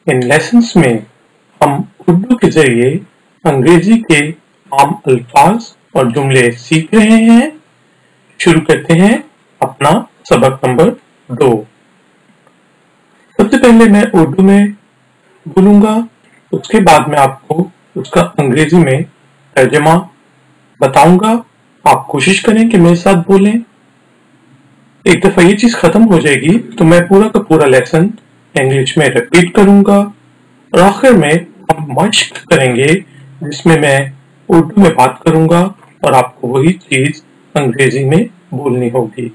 इन lessons में हम उर्दू के जरिए अंग्रेजी के आम अल्फाज और जुमले सीख रहे हैं। शुरू करते हैं अपना सबक नंबर 2। सबसे पहले मैं उर्दू में बोलूंगा, उसके बाद मैं आपको उसका अंग्रेजी में तर्जमा बताऊंगा। आप कोशिश करें कि मेरे साथ बोलें। एक दफा ये चीज खत्म हो जाएगी तो मैं पूरा का पूरा लेसन इंग्लिश में रिपीट करूंगा और आखिर में हम मश्क करेंगे जिसमें मैं उर्दू में बात करूंगा और आपको वही चीज अंग्रेजी में बोलनी होगी।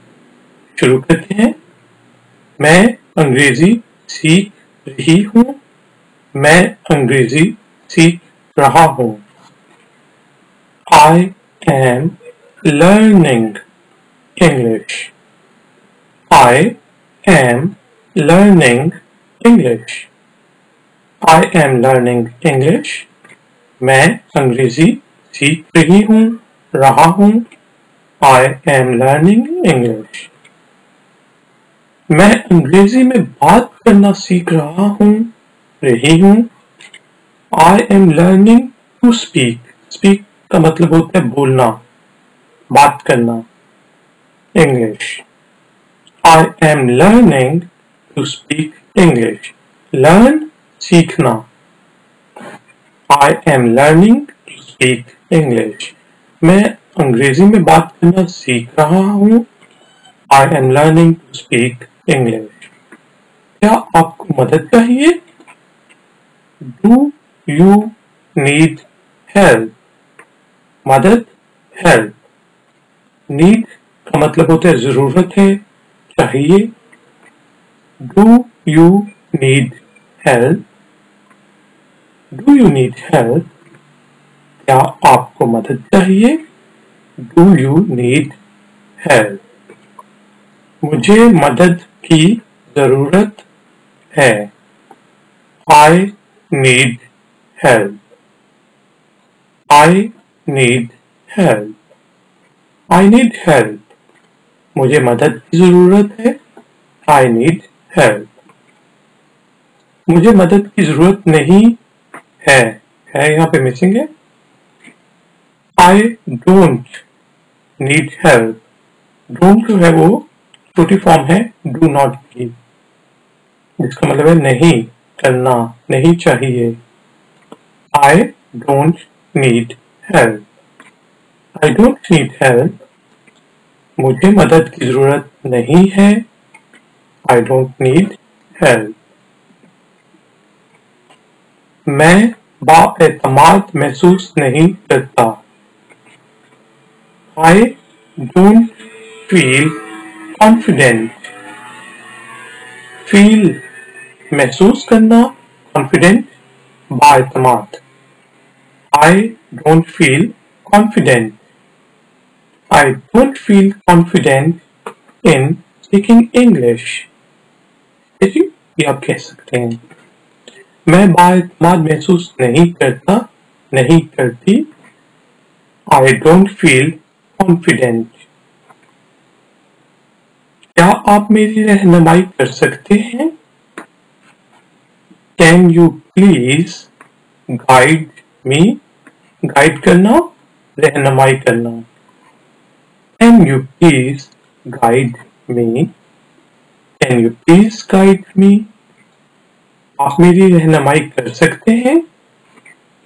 शुरू करते हैं। मैं अंग्रेजी सीख रही हूँ। मैं अंग्रेजी सीख रहा हूँ। I am learning English. I am learning English. I am learning English. मैं अंग्रेजी सीख रही हूँ, रहा हूँ। I am learning English. मैं अंग्रेजी में बात करना सीख रहा हूँ, रही हूँ। I am learning to speak. Speak का मतलब होता है बोलना, बात करना। English. I am learning to speak English. Learn सीखना। I am learning to speak English. मैं अंग्रेजी में बात करना सीख रहा हूँ। I am learning to speak English. क्या आपको मदद चाहिए? Do you need help? मदद, help. Need का मतलब होता है जरूरत है, चाहिए। Do you need help? Do you need help? क्या आपको मदद चाहिए? Do you need help? मुझे मदद की जरूरत है। I need help. I need help. I need help. मुझे मदद की जरूरत है। I need help. मुझे मदद की जरूरत नहीं है यहाँ पे मिसिंग है। I don't need help. Don't जो है वो छोटी फॉर्म है do not की, जिसका मतलब है नहीं करना, नहीं चाहिए। I don't need help. I don't need help. मुझे मदद की जरूरत नहीं है। I don't need help. मैं बाएतमाद महसूस नहीं करता। I don't feel confident. Feel महसूस करना, confident बाएतमाद। I don't feel confident. I don't feel confident in speaking English. ये आप कह सकते हैं। मैं बाएतमाद महसूस नहीं करता, नहीं करती। I don't feel confident. क्या आप मेरी रहनुमाई कर सकते हैं? Can you please guide me? Guide करना, रहनुमाई करना। Can you please guide me? Can you please guide me? आप मेरी रहनुमाई कर सकते हैं?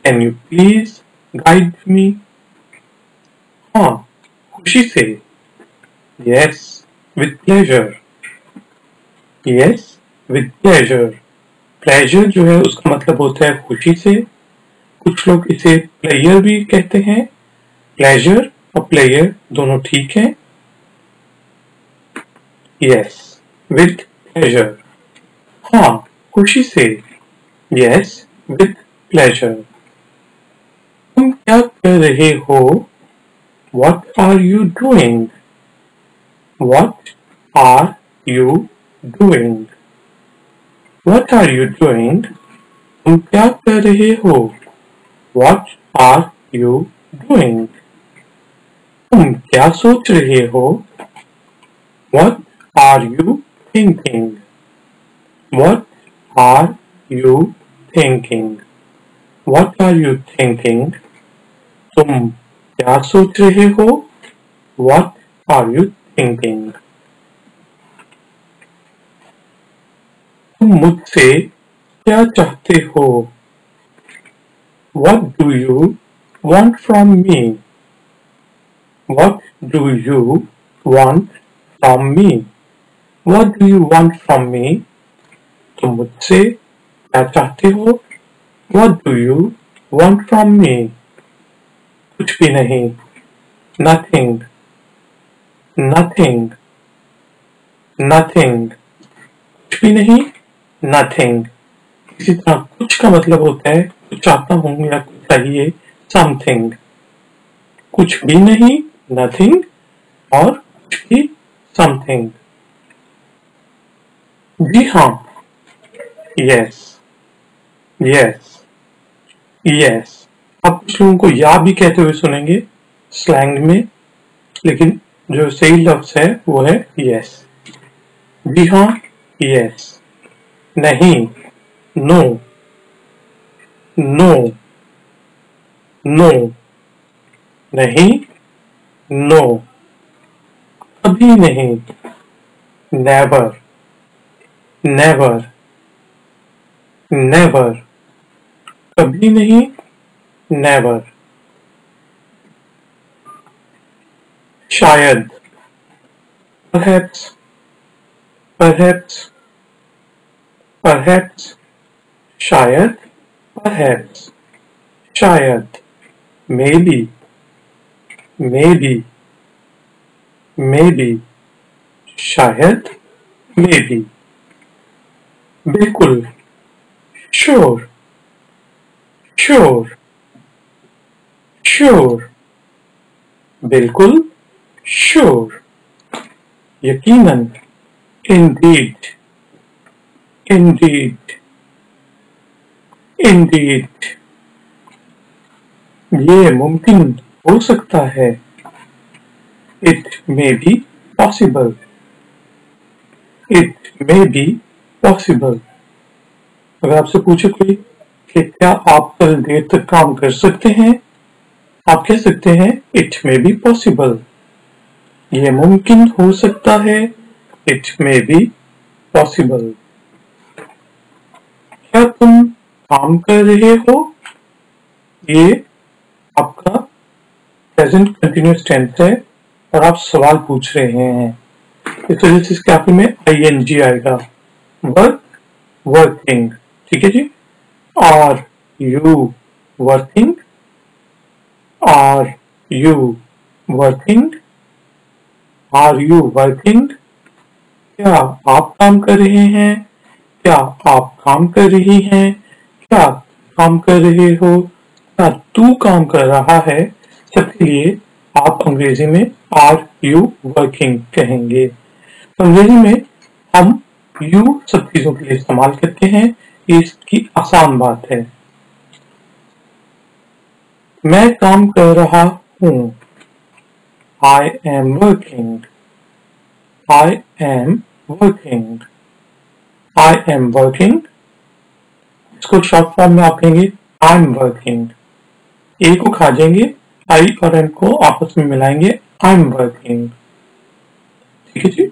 Can you please guide me? हाँ, खुशी से। Yes, with pleasure. Yes, with pleasure. Pleasure जो है उसका मतलब होता है खुशी से। कुछ लोग इसे प्लेयर भी कहते हैं। प्लेजर और प्लेयर दोनों ठीक है। Yes, with pleasure. हाँ, खुशी से। Yes, with pleasure. तुम क्या कर रहे हो? What are you doing? What are you doing? What are you doing? तुम क्या कर रहे हो? What are you doing? तुम क्या सोच रहे हो? What are you thinking? What are you thinking? What are you thinking? तुम क्या सोच रहे हो? What are you thinking? तुम मुझसे क्या चाहते हो? What do you want from me? What do you want from me? What do you want from me? तुम मुझसे क्या चाहते हो? What do you want from me? कुछ भी नहीं. Nothing. Nothing. Nothing. कुछ भी नहीं. Nothing. इसी तरह कुछ का मतलब होता है कुछ चाहता हूं या कुछ चाहिए. Something. कुछ भी नहीं. Nothing. और कुछ भी. Something. जी हाँ. Yes. Yes. Yes. आप कुछ लोगों को या भी कहते हुए सुनेंगे स्लैंग में, लेकिन जो सही लफ्ज है वो है yes. जी हाँ. Yes. नहीं. No. No. No. नहीं. No. कभी नहीं. Never. Never. Never. कभी नहीं. Never. शायद. Perhaps. Perhaps. Perhaps. शायद. Perhaps. शायद. Maybe. Maybe. Maybe. शायद. Maybe. बिल्कुल. Sure. Sure. Sure. बिल्कुल. Sure. यकीनन. Indeed. Indeed. Indeed. ये मुमकिन हो सकता है. It may be possible. It may be possible. अगर आपसे पूछे कोई कि क्या आप कल देर तक काम कर सकते हैं, आप कह सकते हैं It may be possible. ये मुमकिन हो सकता है. It may be possible. क्या तुम काम कर रहे हो? ये आपका प्रेजेंट कंटिन्यूअस टेंस है और आप सवाल पूछ रहे हैं, इस वजह से इसके आखिर में ing आएगा. वर्क. वर्किंग. ठीक है जी. Are you working? Are you working? Are you working? क्या आप काम कर रहे हैं? क्या आप काम कर रही हैं? क्या काम कर रहे हो? क्या तू काम कर रहा है? सबके लिए आप अंग्रेजी में आर यू वर्किंग कहेंगे. अंग्रेजी में हम यू सब चीजों के लिए इस्तेमाल करते हैं. इसकी आसान बात है. मैं काम कर रहा हूं. I am working. I am working. I am working. इसको शॉर्ट फॉर्म में आप कहेंगे I'm working. ए को खा जाएंगे, आई और एम को आपस में मिलाएंगे I'm working. ठीक है जी.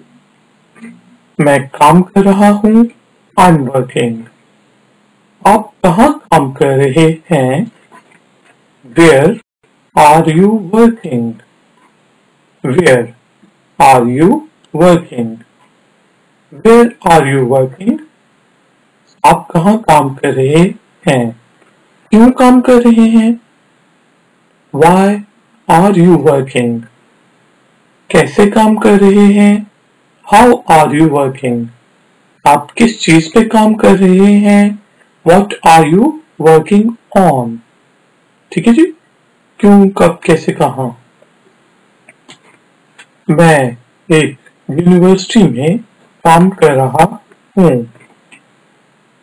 मैं काम कर रहा हूं. I'm working. आप कहाँ काम कर रहे हैं? Where are you working? Where are you working? Where are you working? आप कहाँ काम कर रहे हैं? क्यों काम कर रहे हैं? Why are you working? कैसे काम कर रहे हैं? How are you working? आप किस चीज पे काम कर रहे हैं? What are you working on? ठीक है जी. क्यों, कब, कैसे, कहाँ. मैं एक यूनिवर्सिटी में काम कर रहा हूँ.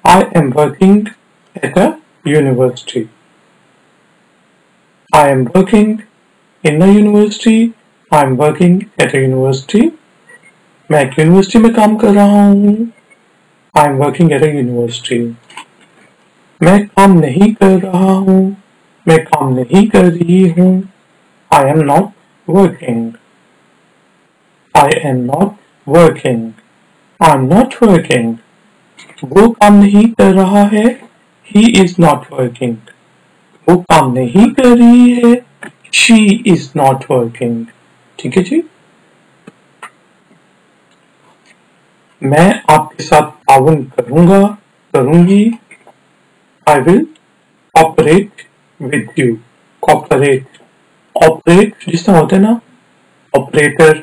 I am working at a university. I am working in a university. I am working at a university. मैं एक यूनिवर्सिटी में काम कर रहा हूँ. I am working at a university. मैं काम नहीं कर रहा हूँ, मैं काम नहीं कर रही हूँ। I am not working. I am not working. I'm not working. वो काम नहीं कर रहा है, he is not working. वो काम नहीं कर रही है, she is not working. ठीक है जी। मैं आपके साथ ताउन करूंगा, करूंगी। I will cooperate with you. Cooperate. Operate जिस तरह होते हैं ना, ऑपरेटर,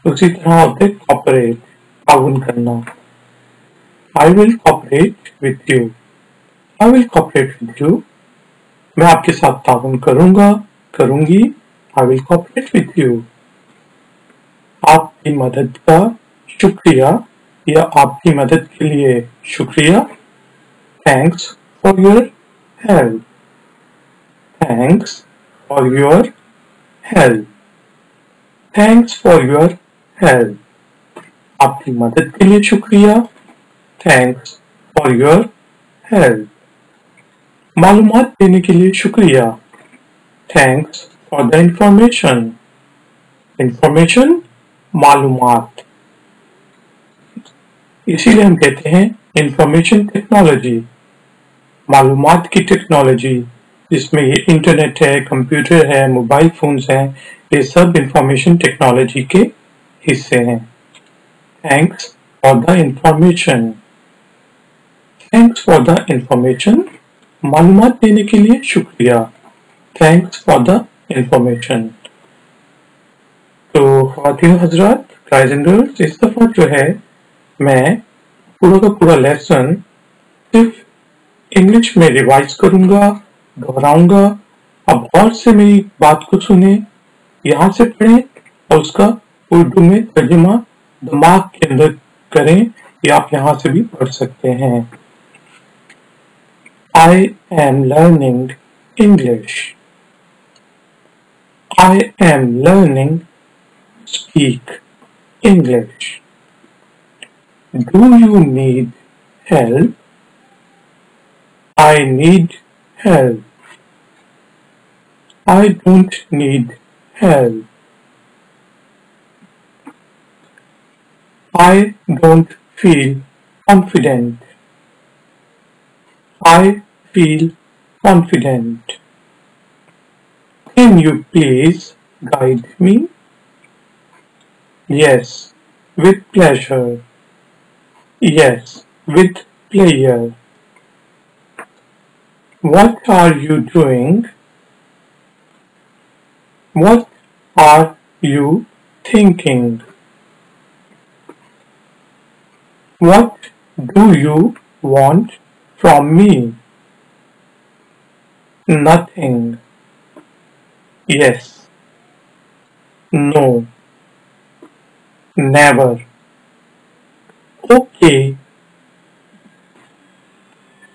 उसी तरह होते cooperate, ताउन करना। I will cooperate with you. I will cooperate with you. मैं आपके साथ ताउन करूंगा, करूंगी। I will cooperate with you. आपकी मदद का शुक्रिया या आपकी मदद के लिए शुक्रिया। Thanks for your help. Thanks for your help. Thanks for your help. आपकी मदद के लिए शुक्रिया। Thanks for your help. मालूमात देने के लिए शुक्रिया। Thanks for the information. Information, मालूमात। इसीलिए हम कहते हैं इंफॉर्मेशन टेक्नोलॉजी, मालूमात की टेक्नोलॉजी, जिसमें ये इंटरनेट है, कंप्यूटर है, मोबाइल फोन्स हैं, ये सब इंफॉर्मेशन टेक्नोलॉजी के हिस्से हैं। Thanks for the information. Thanks for the information, मालूमात देने के लिए शुक्रिया। Thanks for the information. तो ख्वातीन हजरात, गाइज एंड गर्ल्स, इस दफा जो है मैं पूरा का पूरा लेसन सिर्फ इंग्लिश में रिवाइज करूंगा, दोहराऊंगा। अब और से मेरी बात को सुने, यहाँ से पढ़ें और उसका उर्दू में तर्जुमा दिमाग के अंदर करें, या आप यहाँ से भी पढ़ सकते हैं। I am learning English. I am learning to speak English. Do you need help? I need help. I don't need help. I don't feel confident. I feel confident. Can you please guide me? Yes, with pleasure. Yes, with pleasure. What are you doing? What are you thinking? What do you want from me? Nothing. Yes. No. Never. Okay.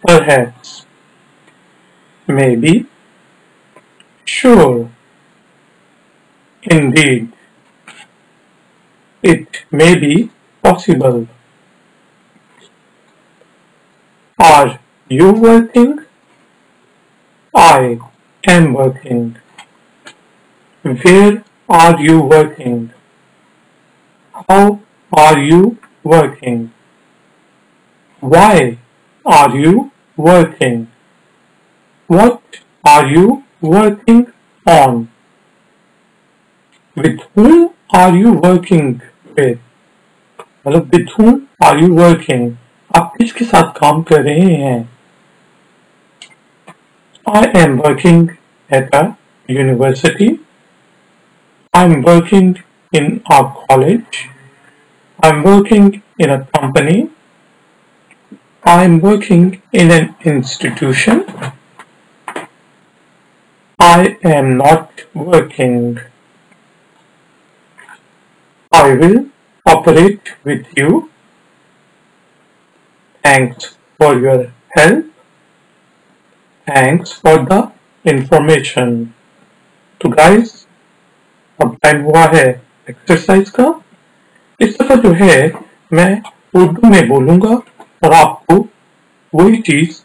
Perhaps. Maybe. Sure. Indeed. It may be possible. Are you working? I am working. Where are you working? How are you working? Why are you working? What are you working on? With whom are you working with? मतलब with whom are you working? आप किसके साथ काम कर रहे हैं? I am working at a university. I'm working in a college. I'm working in a company. I'm working in an institution. I am not working. I will cooperate with you. Thanks for your help. Thanks for the information. तो guys, अब time हुआ है exercise का। इस दफा जो है मैं उर्दू में बोलूंगा और आपको वही चीज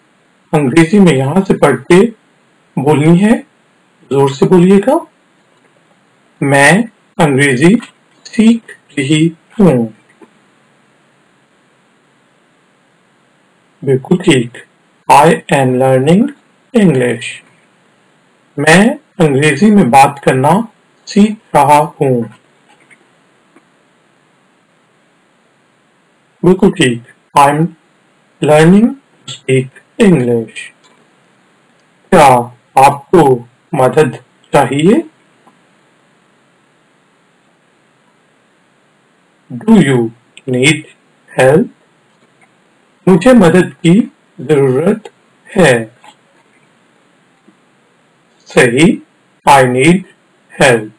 अंग्रेजी में यहां से पढ़ के बोलनी है, जोर से बोलिएगा। मैं अंग्रेजी सीख रही हूँ। बिल्कुल ठीक। I am learning English. मैं अंग्रेजी में बात करना सीख रहा हूँ। बिल्कुल ठीक। I am learning to speak English. क्या आपको मदद चाहिए? Do you need help? मुझे मदद की जरूरत है। सही। I need help.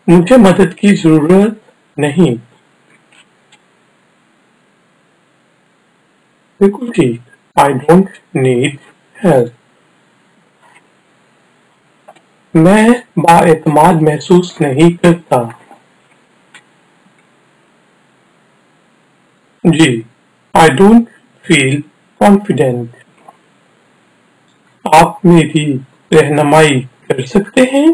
मुझे मदद की जरूरत नहीं। बिल्कुल ठीक। I don't need help. मैं बाएतमाद महसूस नहीं करता। जी। I don't feel confident. आप मेरी रहनुमाई कर सकते हैं?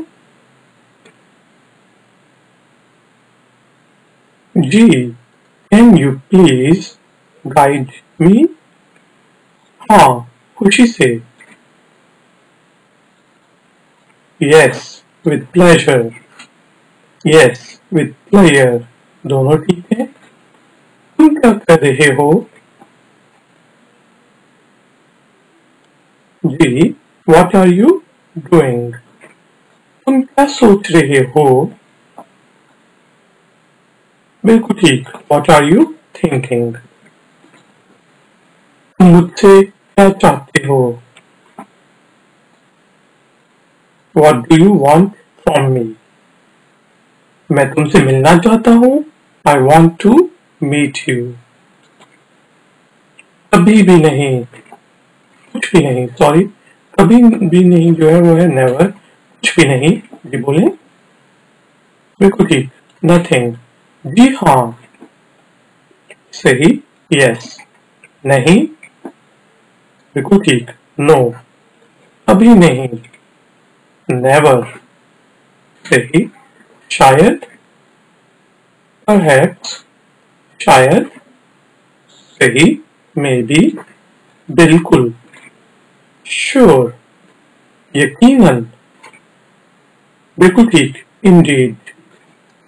जी। Can you please guide me? हाँ, खुशी से। Yes, with pleasure. Yes, with player. दोनों ठीक है। तुम क्या कर रहे हो? जी। What are you doing? तुम क्या सोच रहे हो? बिल्कुल ठीक। What are you thinking? तुम मुझसे क्या चाहते हो? What do you want from me? मैं तुमसे मिलना चाहता हूँ। I want to meet you. कभी भी नहीं। कुछ भी नहीं, सॉरी। कभी भी नहीं जो है वो है नेवर। कुछ भी नहीं। जी बोले। बिल्कुल ठीक। नथिंग। जी हाँ। सही। यस। नहीं। बिल्कुल ठीक। नो। अभी नहीं। नेवर। सही। शायद। परहैप्स। शायद। सही। Maybe. बिल्कुल। श्योर। यकीनन। बिल्कुल ठीक। इंडीड।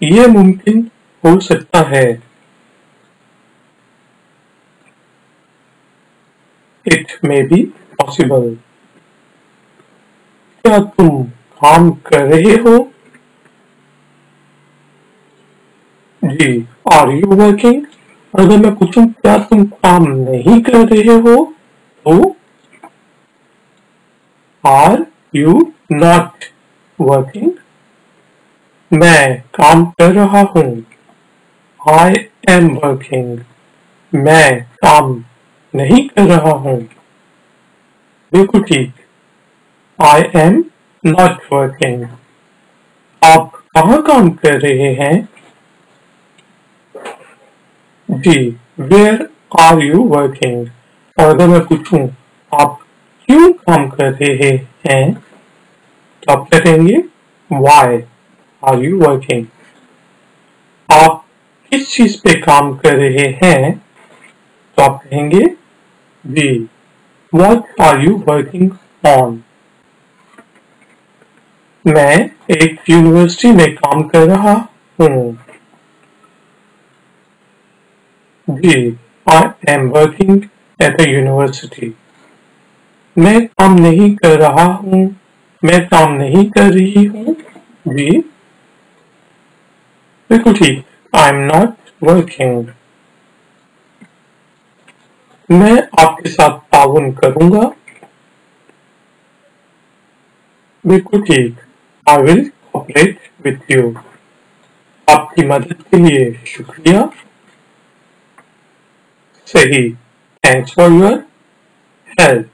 ये मुमकिन हो सकता है। It may be possible. क्या तुम काम कर रहे हो? जी। Are you working? अगर मैं पूछूं क्या तुम काम नहीं कर रहे हो तो आर यू नॉट वर्किंग? मैं काम कर रहा हूँ। I am working. मैं काम नहीं कर रहा हूँ। बिल्कुल ठीक। I am not working. आप कहाँ काम कर रहे हैं? जी। Where are you working? और अगर मैं पूछूं आप क्यों काम कर रहे हैं तो आप कहेंगे वाई आर यू वर्किंग? आप किस चीज पे काम कर रहे हैं तो आप कहेंगे जी। What are you working on? मैं एक यूनिवर्सिटी में काम कर रहा हूँ। जी। I am working at a university. मैं काम नहीं कर रहा हूँ। मैं काम नहीं कर रही हूँ। जी। बिल्कुल ठीक। I am not working. मैं आपके साथ ताउन करूंगा। बिल्कुल ठीक। I will cooperate with you. आपकी मदद के लिए शुक्रिया। सही। थैंक्स फॉर योर हेल्प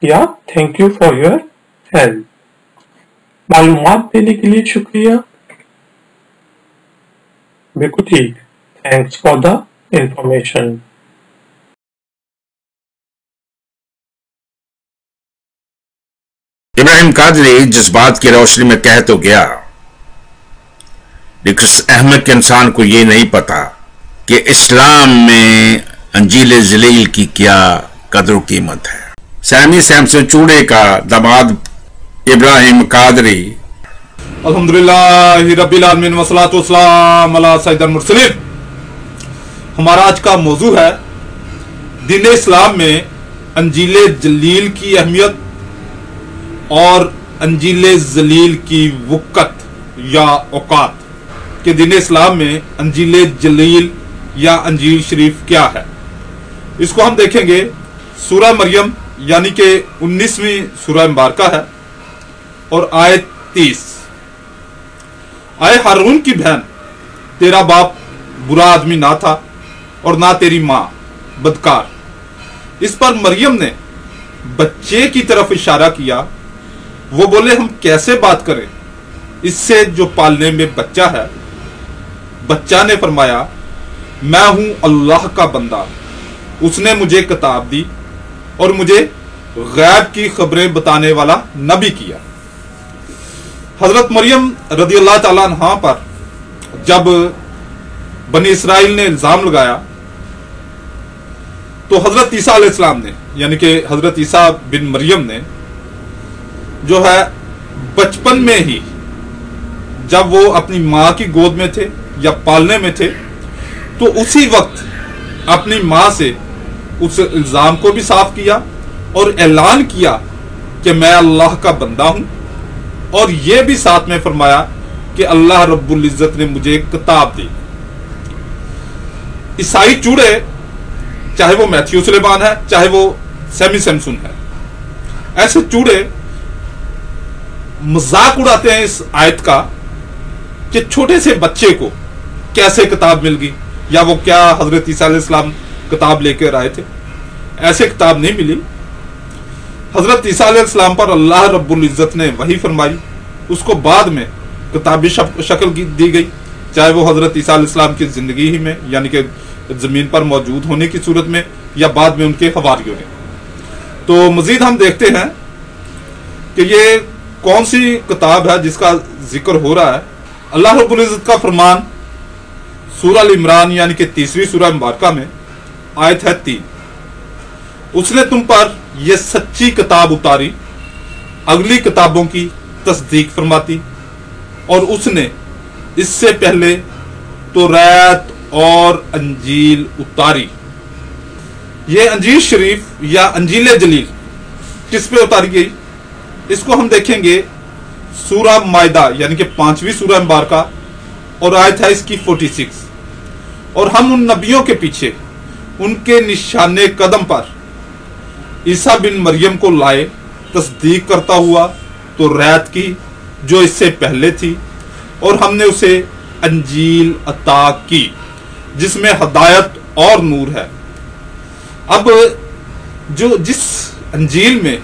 या thank you for your help. मालूमात देने के लिए शुक्रिया। बिल्कुल ठीक। Thanks for the information. Ibrahim Qadri जज्बात की रोशनी में कह तो गया, लेकिन उस अहमक इंसान को ये नहीं पता कि इस्लाम में अंजील जलील की क्या कदर कीमत है। सैमी सैमसन चूड़े का दामाद इब्राहिम कादरी। अल्हम्दुलिल्लाह रब्बिल आलमीन वस्सलातु वस्सलाम अला सय्यिदिल मुरसलीन। हमारा आज का मौजू है दीन इस्लाम में अंजील जलील की अहमियत और अंजील जलील की वक़्त या औकात कि दीन इस्लाम में अंजील जलील या अंजील शरीफ क्या है। इसको हम देखेंगे। सूरह मरियम यानी कि 19वीं सूरह मुबारका है और आयत 30। आए हारून की बहन, तेरा बाप बुरा आदमी ना था और ना तेरी माँ बदकार। इस पर मरियम ने बच्चे की तरफ इशारा किया। वो बोले, हम कैसे बात करें इससे जो पालने में बच्चा है। बच्चा ने फरमाया, मैं हूं अल्लाह का बंदा, उसने मुझे किताब दी और मुझे गैब की खबरें बताने वाला नबी किया। हजरत मरियम रदियल्लाहु ताला अन्हा पर जब बनी इसराइल ने इल्जाम लगाया तो हजरत ईसा अलैहिस्सलाम ने यानी कि हजरत ईसा बिन मरियम ने जो है बचपन में ही, जब वो अपनी माँ की गोद में थे या पालने में थे, तो उसी वक्त अपनी माँ से उस इल्जाम को भी साफ किया और ऐलान किया कि मैं अल्लाह का बंदा हूं। और यह भी साथ में फरमाया कि अल्लाह रब्बुल इज्जत ने मुझे किताब दी। ईसाई चूड़े, चाहे वो मैथ्यू सुलेमान है, चाहे वो सैमी सैमसन है, ऐसे चूड़े मजाक उड़ाते हैं इस आयत का कि छोटे से बच्चे को कैसे किताब मिल गई, या वो क्या हजरत ईसा अलैहिस्सलाम किताब लेकर आए थे। ऐसे किताब नहीं मिली। हजरत ईसा अलैहिस्सलाम पर अल्लाह रब्बुल इज्जत ने वही फरमाई, उसको बाद में किताबी शक्ल दी गई, चाहे वो हजरत ईसा अलैहिस्सलाम की जिंदगी ही में यानी कि जमीन पर मौजूद होने की सूरत में, या बाद में उनके हवारियों ने। तो मजीद हम देखते हैं कि ये कौन सी किताब है जिसका जिक्र हो रहा है। अल्लाह रब्बुल इज्जत का फरमान सूरह अल इमरान यानी कि 3वीं सूरह मुबारका में आयत है 3। उसने तुम पर यह सच्ची किताब उतारी, अगली किताबों की तस्दीक फरमाती, और उसने इससे पहले तौरात और अंजील उतारी। यह अंजील शरीफ या अंजील जलील किस पे उतारी गई, इसको हम देखेंगे सूरह मायदा यानी कि 5वीं सूरह मुबारका और आयत है इसकी 46। और हम उन नबियों के पीछे उनके निशाने कदम पर ईसा बिन मरियम को लाए, तस्दीक करता हुआ तो रैत की जो इससे पहले थी, और हमने उसे अंजील अता की जिसमें हदायत और नूर है। अब जो जिस अंजील में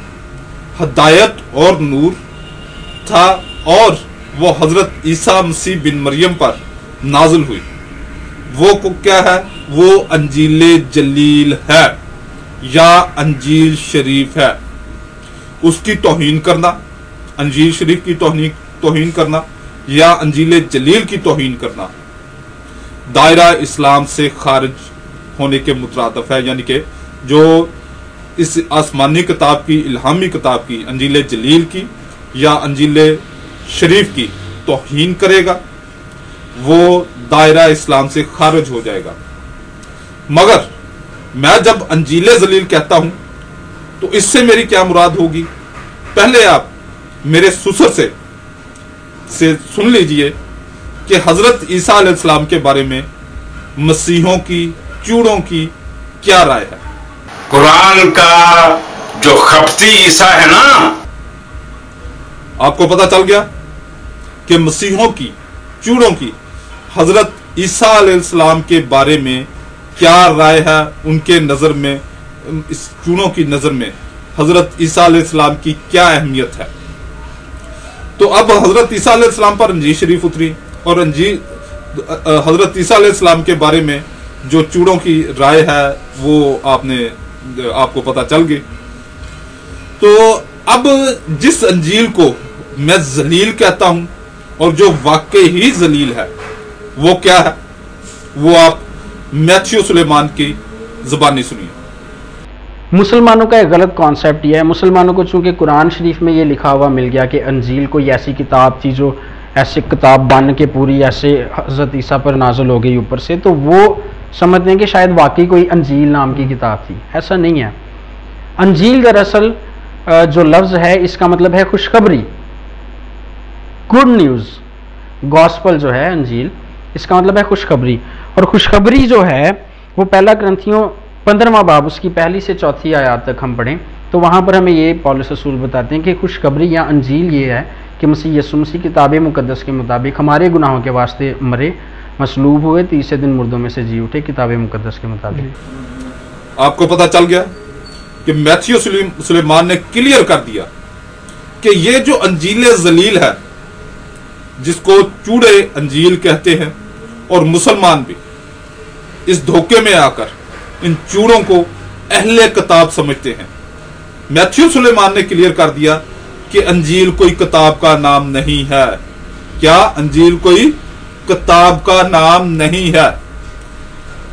हदायत और नूर था और वो हजरत ईसा मसीह बिन मरियम पर नाजिल हुई, वो को क्या है, वो अंजील जलील है या अंजील शरीफ है। उसकी तौहीन करना, अंजील शरीफ की तौहीन करना या अंजील जलील की तौहीन करना दायरा इस्लाम से खारिज होने के मुतरादिफ है। यानी कि जो इस आसमानी किताब की, इल्हामी किताब की, अंजील जलील की या अंजील शरीफ की तौहीन करेगा, वो दायरा इस्लाम से खारिज हो जाएगा। मगर मैं जब अंजील जलील कहता हूं तो इससे मेरी क्या मुराद होगी, पहले आप मेरे सुसर से सुन लीजिए कि हजरत ईसा अलैहिस्सलाम के बारे में मसीहों की, चूड़ों की क्या राय है। कुरान का जो खपती ईसा है ना, आपको पता चल गया कि मसीहों की, चूड़ों की हजरत ईसा अलैहिस्सलाम के बारे में क्या राय है। उनके नजर में, इस चूड़ों की नजर में हजरत ईसा अलैहिस्सलाम की क्या अहमियत है। तो अब हजरत ईसा अलैहिस्सलाम पर अंजील शरीफ उतरी और हजरत ईसा अलैहिस्सलाम के बारे में जो चूड़ों की राय है वो आपको पता चल गई। तो अब जिस अंजील को मैं जलील कहता हूं और जो वाकई ही जलील है वो क्या है, वो आप मैथ्यू सुलेमान की ज़बानी सुनिए। मुसलमानों का एक गलत कॉन्सेप्ट यह है, मुसलमानों को चूंकि कुरान शरीफ में ये लिखा हुआ मिल गया कि अंजील कोई ऐसी किताब थी जो ऐसे किताब बन के पूरी ऐसे हज़रत ईसा पर नाजुल हो गई ऊपर से, तो वो समझते हैं कि शायद वाकई कोई अंजील नाम की किताब थी। ऐसा नहीं है। अंजील दरअसल जो लफ्ज़ है इसका मतलब है खुशखबरी, गुड न्यूज़। गॉस्पल जो है अंजील, इसका मतलब है खुशखबरी। और खुशखबरी जो है वो पहला ग्रंथियों 15वां बाब उसकी पहली से चौथी आयत तक हम पढ़ें तो वहाँ पर हमें ये पौलुस रसूल बताते हैं कि खुशखबरी या अंजील ये है कि मसीह यीशु मसीह किताब मुकद्दस के मुताबिक हमारे गुनाहों के वास्ते मरे, मसलूब हुए, तीसरे दिन मुर्दों में से जी उठे, किताब मुकद्दस के मुताबिक। आपको पता चल गया कि मैथ्यू सुलेमान ने क्लियर कर दिया कि ये जो अंजील जलील है, जिसको चूड़े अंजील कहते हैं, और मुसलमान भी इस धोखे में आकर इन चूड़ों को अहले किताब समझते हैं। मैथ्यू सुलेमान ने क्लियर कर दिया कि अंजील कोई किताब का नाम नहीं है। क्या अंजील कोई किताब का नाम नहीं है?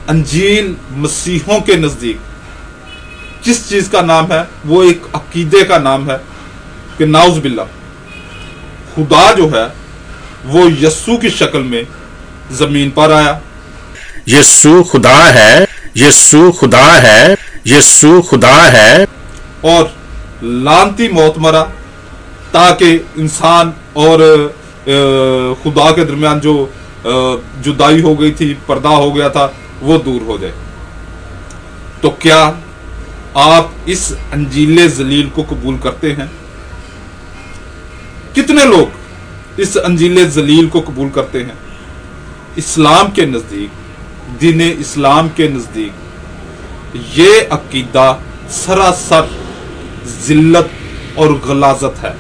अंजील मसीहों के नजदीक किस चीज का नाम है? वो एक अकीदे का नाम है कि नाउज बिल्ला खुदा जो है वो यस्सु की शक्ल में जमीन पर आया। यस्सु खुदा है, यस्सु खुदा है, यस्सु खुदा है, और लानती मौत मरा ताकि इंसान और खुदा के दरमियान जो जुदाई हो गई थी, पर्दा हो गया था, वो दूर हो जाए। तो क्या आप इस अंजीले जलील को कबूल करते हैं? कितने लोग इस अंजीले जलील को कबूल करते हैं? इस्लाम के नजदीक, दीन इस्लाम के नजदीक ये अकीदा सरासर जिल्लत और गलाजत है।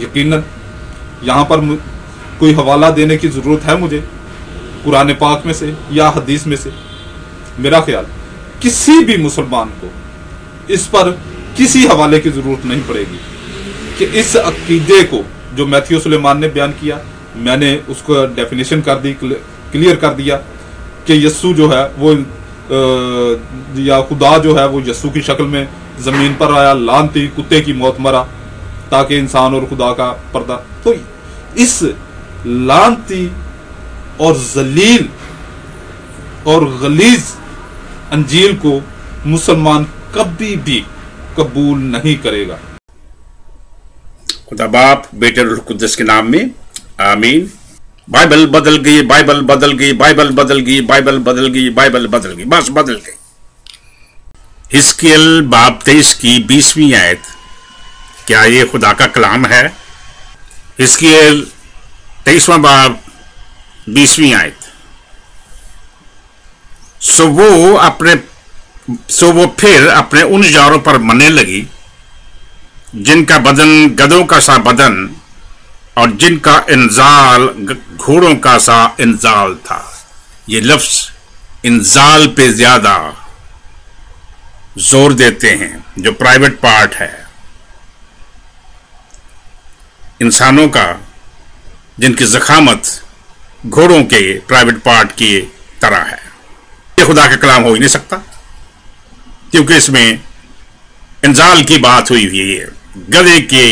यकीनन यहां पर कोई हवाला देने की जरूरत है मुझे कुरान पाक में से या हदीस में से? मेरा ख्याल किसी भी मुसलमान को इस पर किसी हवाले की जरूरत नहीं पड़ेगी कि इस अकीदे को जो मैथ्यू सुलेमान ने बयान किया, मैंने उसको डेफिनेशन कर दी, क्लियर कर दिया कि यस्सु जो है वो या खुदा जो है वो यस्सु की शक्ल में जमीन पर आया, लानती कुत्ते की मौत मरा ताकि इंसान और खुदा का पर्दा। तो इस लानती और जलील और गलीज अंजील को मुसलमान कभी भी कबूल नहीं करेगा। खुदा बाप, बेटे और रूह कुद्दस के नाम में आमीन। बाइबल बदल गई, बाइबल बदल गई, बाइबल बदल गई, बाइबल बदल गई, बाइबल बदल गई, बस बदल गई। हिजकिय्याल बाब 23 की 20वीं आयत, क्या ये खुदा का कलाम है? हिजकिय्याल 23वां बाब 20वीं आयत। सो वो फिर अपने उन जारों पर मरने लगी जिनका बदन गधों का सा बदन और जिनका इंजाल घोड़ों का सा इंजाल था। ये लफ्ज इंजाल पे ज्यादा जोर देते हैं, जो प्राइवेट पार्ट है इंसानों का, जिनकी जखामत घोड़ों के प्राइवेट पार्ट की तरह है। ये खुदा का कलाम हो ही नहीं सकता, क्योंकि इसमें इंजाल की बात हुई हुई है, गधे के,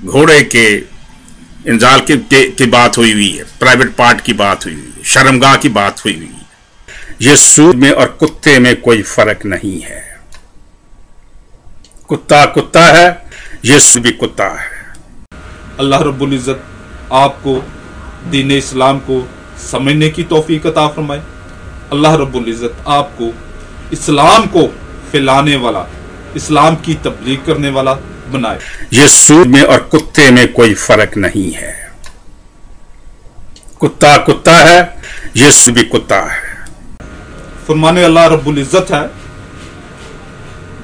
घोड़े के इंजाल की बात हुई हुई है, प्राइवेट पार्ट की बात हुई हुई है, शर्मगाह की बात हुई हुई है। यीशु में और कुत्ते में कोई फर्क नहीं है। कुत्ता कुत्ता है, यीशु भी कुत्ता है। अल्लाह रब्बुल इज़्ज़त आपको दीन इस्लाम को समझने की तौफीक अता फरमाए। अल्लाह रब्बुल इज़्ज़त आपको इस्लाम को फैलाने वाला, इस्लाम की तबलीग करने वाला बनाए। यीशु में और कुत्ते में कोई फर्क नहीं है। कुत्ता कुत्ता है, यीशु भी कुत्ता है। फरमाने अल्लाह रब्बुल इज़्ज़त है,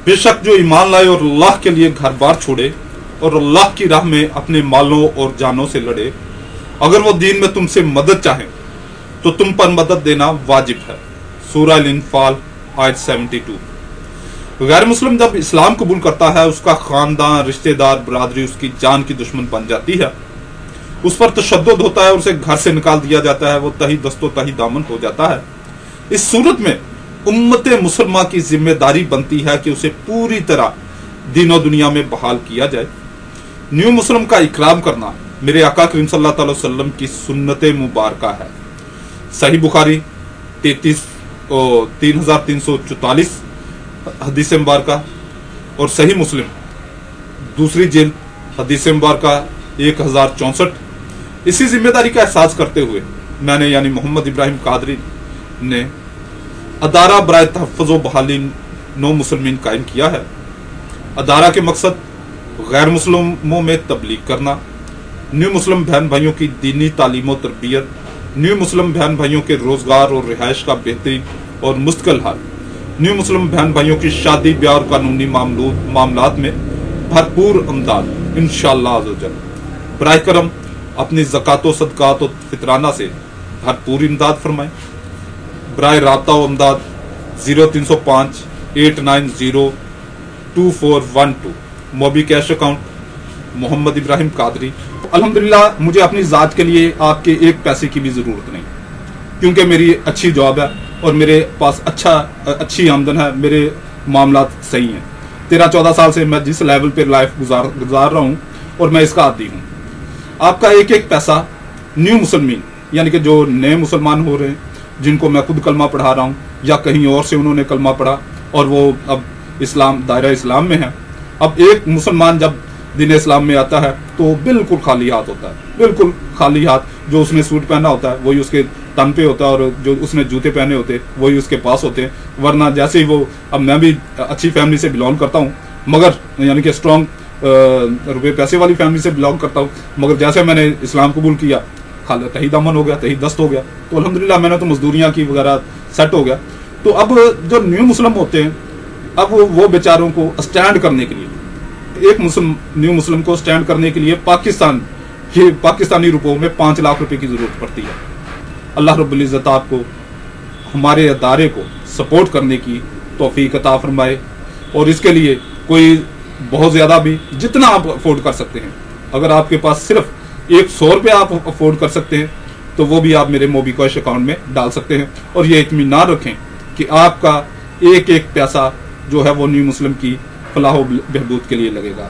बेशक जो ईमान लाए और अल्लाह के लिए घर बार छोड़े और अल्लाह की राह में अपने मालों और जानों से लड़े, अगर वो दीन में तुमसे मदद चाहें तो तुम पर मदद देना वाजिब है। सूरह अल-इन्फाल आयत 72। गैर मुस्लिम जब इस्लाम कबूल करता है, उसका खानदान, रिश्तेदार, बरादरी उसकी जान की दुश्मन बन जाती है, उस पर तशद्दुद होता है, उसे घर से निकाल दिया जाता है, वो तही दस्तो तही दामन हो जाता है। इस सूरत में उम्मत मुसलमा की जिम्मेदारी बनती है कि उसे पूरी तरह दीन और दुनिया में बहाल किया जाए। न्यू मुस्लिम का इकराम करना मेरे आका करीम सल्लल्लाहु अलैहि वसल्लम की सुन्नत मुबारका है। सही बुखारी 3344 हदीस मुबारका और सही मुस्लिम दूसरी जिल्द हदीस मुबारका 1064। इसी जिम्मेदारी का एहसास करते हुए मैंने यानी मोहम्मद इब्राहिम कादरी ने अदारा बराए तहफ़्फ़ुज़ व बहाली नो मुसलमीन कायम किया है। अदारा के मकसद गैर मुस्लिमों में तबलीग करना, न्यू मुस्लिम बहन भाइयों की दीनी तालीम और तरबियत, न्यू मुस्लिम बहन भाइयों के रोजगार और रिहाइश का बेहतरीन और मुस्तकिल हल, न्यू मुस्लिम बहन भाइयों की शादी ब्याह और कानूनी मामलात में भरपूर अमदाद इंशाअल्लाह अज़्ज़-व-जल। बराए करम अपनी ज़कात व सदक़ात व फितराना से भरपूर इमदाद फरमाएं। बराए राब्ता व अमदाद 0305 890 2412 मोबी कैश अकाउंट मोहम्मद इब्राहिम कादरी। अल्हम्दुलिल्लाह मुझे अपनी ज़ात के लिए आपके एक पैसे की भी ज़रूरत नहीं, क्योंकि मेरी अच्छी जॉब है और मेरे पास अच्छी आमदन है, मेरे मामलात सही हैं। 13-14 साल से मैं जिस लेवल पे लाइफ गुजार रहा हूँ और मैं इसका आदी हूँ। आपका एक एक पैसा न्यू मुसलमीन यानी कि जो नए मुसलमान हो रहे हैं, जिनको मैं खुद कलमा पढ़ा रहा हूँ या कहीं और से उन्होंने कलमा पढ़ा और वो अब दायरा इस्लाम में है। अब एक मुसलमान जब दीन इस्लाम में आता है तो बिल्कुल खाली हाथ होता है, बिल्कुल खाली हाथ। जो उसने सूट पहना होता है वही उसके तन पे होता है और जो उसने जूते पहने होते हैं वही उसके पास होते हैं। वरना जैसे ही वो, अब मैं भी अच्छी फैमिली से बिलोंग करता हूँ, मगर यानी कि स्ट्रॉन्ग रुपये पैसे वाली फैमिली से बिलोंग करता हूँ, मगर जैसे मैंने इस्लाम कबूल किया तही दामन हो गया, तही दस्त हो गया। तो अल्हम्दुलिल्लाह मैंने तो मजदूरियाँ की वगैरह सेट हो गया। तो अब जो न्यू मुस्लिम होते हैं, अब वो बेचारों को स्टैंड करने के लिए, एक न्यू मुस्लिम को स्टैंड करने के लिए पाकिस्तानी रुपयों में 5 लाख रुपए की जरूरत पड़ती है। अल्लाह रब्बुल इज़्ज़त आपको हमारे अदारे को सपोर्ट करने की तौफीक अता फरमाए और इसके लिए कोई बहुत ज़्यादा भी, जितना आप अफोर्ड कर सकते हैं, अगर आपके पास सिर्फ 100 रुपये आप अफोर्ड कर सकते हैं तो वो भी आप मेरे मोबी कैश अकाउंट में डाल सकते हैं। और ये इत्मीनान रखें कि आपका एक एक पैसा जो है वो न्यू मुस्लिम की फलाह व बहबूद के लिए लगेगा।